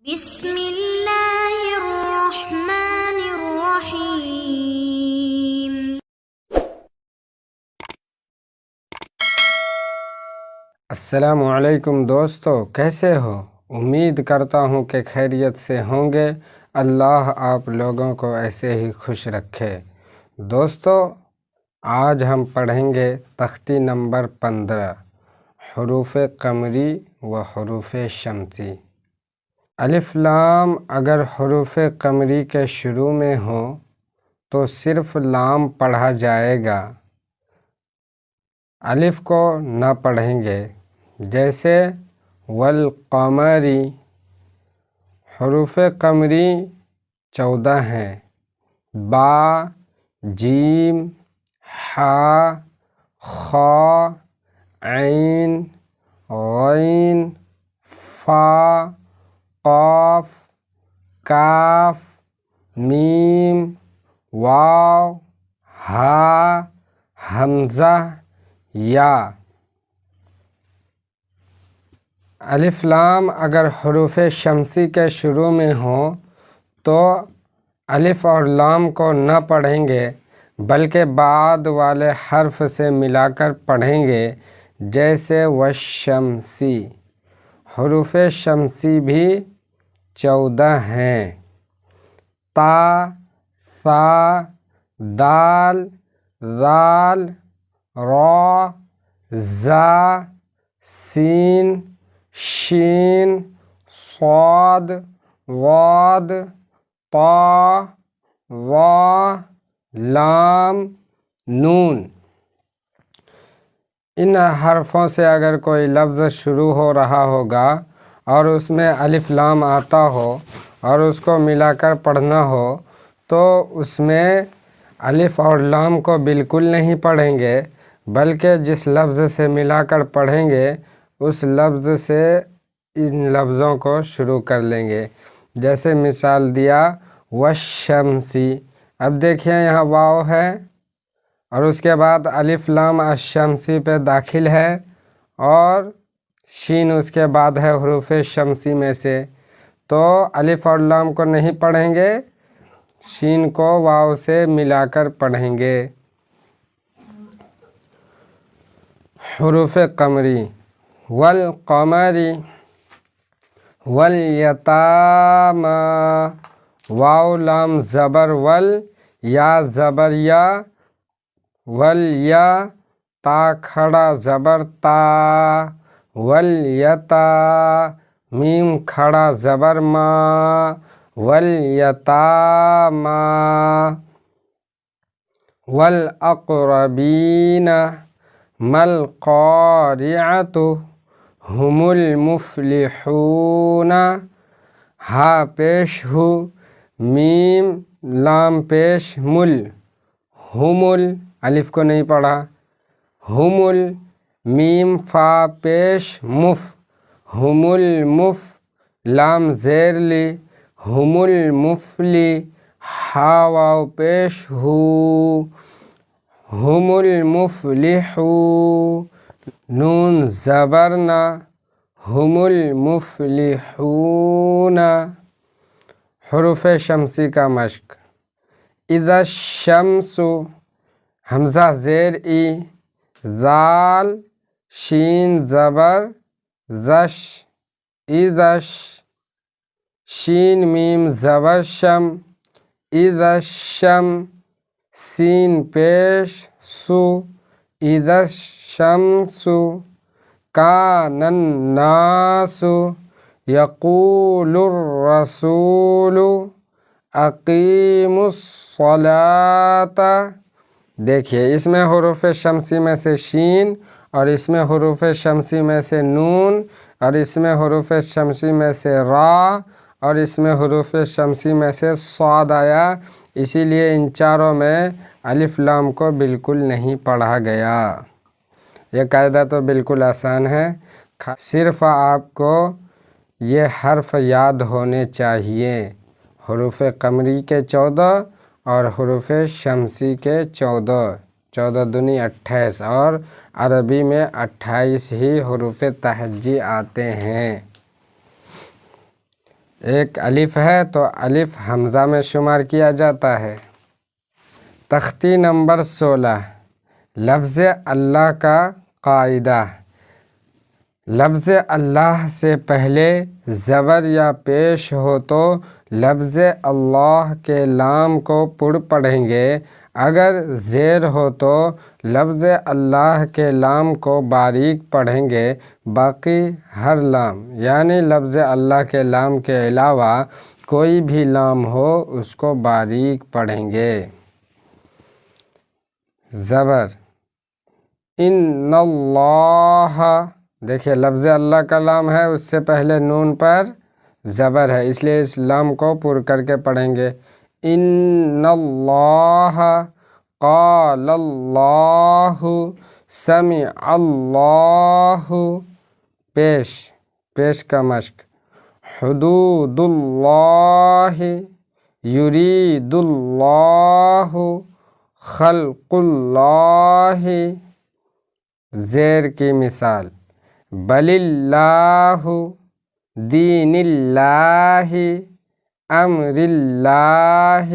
بسم اللہ الرحمن الرحیم۔ السلام علیکم دوستو، کیسے ہو؟ امید کرتا ہوں کہ خیریت سے ہوں گے۔ اللہ آپ لوگوں کو ایسے ہی خوش رکھے۔ دوستو، آج ہم پڑھیں گے تختی نمبر 15، حروف قمری و حروف شمسی۔ الف لام اگر حروف قمری کے شروع میں ہو تو صرف لام پڑھا جائے گا، الف کو نہ پڑھیں گے۔ جیسے والقمری، حروف قمری 14 ہیں: با، جیم، حا، خا، عین، غین، فا، قاف، کاف، میم، واو، ہا، حمزہ، یا۔ الف لام اگر حروف شمسی کے شروع میں ہوں تو الف اور لام کو نہ پڑھیں گے بلکہ بعد والے حرف سے ملا کر پڑھیں گے، جیسے والشمسی۔ حروف شمسی بھی 14 ہیں: تا، ثا، دال، ذال، را، زا، سین، شین، صاد، ضاد، طا، ظا، لام، نون۔ ان حرفوں سے اگر کوئی لفظ شروع ہو رہا ہوگا اور اس میں الف لام آتا ہو اور اس کو ملا کر پڑھنا ہو تو اس میں الف اور لام کو بالکل نہیں پڑھیں گے، بلکہ جس لفظ سے ملا کر پڑھیں گے اس لفظ سے ان لفظوں کو شروع کر لیں گے۔ جیسے مثال دیا والشمسی، اب دیکھیں یہاں واو ہے اور اس کے بعد الف لام الشمسی پہ داخل ہے اور شین اس کے بعد ہے حروف شمسی میں سے، تو الف اور لام کو نہیں پڑھیں گے، شین کو واو سے ملا کر پڑھیں گے۔ حروف قمری: والقمری، والیتامی، واو لام زبر ول، یا زبر یا، والیا، تا کھڑا زبر تا، والیتا، میم کھڑا زبر ما، والیتامی، والاقربین، مالقارعۃ، هم المفلحون، ہا پیش ہو، میم لام پیش مل، ہمل، الف کو نہیں پڑھا، ہمل، میم فا پیش مف، ہم المف، لام زیر لی، ہم المفلی، ہا واو پیش ہو، ہم المفلحون، نون زبرنا، ہم المفلحون۔ حروف شمسی کا مشق: اذا الشمس، حمزہ زیر ای، ذال، شین زبر زش، اذاش، شین میم زبر شم، اذا الشم، سین پیش سو، اذا الشمس، کان الناس، یقول الرسول، اقیموا الصلاۃ۔ دیکھیے اس میں حروف شمسی میں سے شین اور اس میں حروف شمسی میں سے نون اور اس میں حروف شمسی میں سے را اور اس میں حروف شمسی میں سے صاد آیا، اسی لیے ان چاروں میں الف لام کو بالکل نہیں پڑھا گیا۔ یہ قاعدہ تو بالکل آسان ہے، صرف آپ کو یہ حرف یاد ہونے چاہیے: حروف قمری کے 14 اور حروف شمسی کے 14، 14 دونی 28، اور عربی میں 28 ہی حروف تہجی آتے ہیں۔ ایک الف ہے تو الف حمزہ میں شمار کیا جاتا ہے۔ تختی نمبر 16 لفظ اللہ کا قاعدہ۔ لفظ اللہ سے پہلے زبر یا پیش ہو تو لفظ اللہ کے لام کو پر پڑھیں گے، اگر زیر ہو تو لفظ اللہ کے لام کو باریک پڑھیں گے، باقی ہر لام یعنی لفظ اللہ کے لام کے علاوہ کوئی بھی لام ہو اس کو باریک پڑھیں گے۔ زبر ان اللہ، دیکھیے لفظ اللہ کا لام ہے، اس سے پہلے نون پر زبر ہے، اس لیے اس لام کو پر کر کے پڑھیں گے۔ ان اللہ، قال اللہ، سمع اللہ، پیش کا مشق۔ حدود اللہ، یرید اللہ، خلق اللہ۔ زیر کی مثال، بل اللہ، دین اللہ، امر اللہ،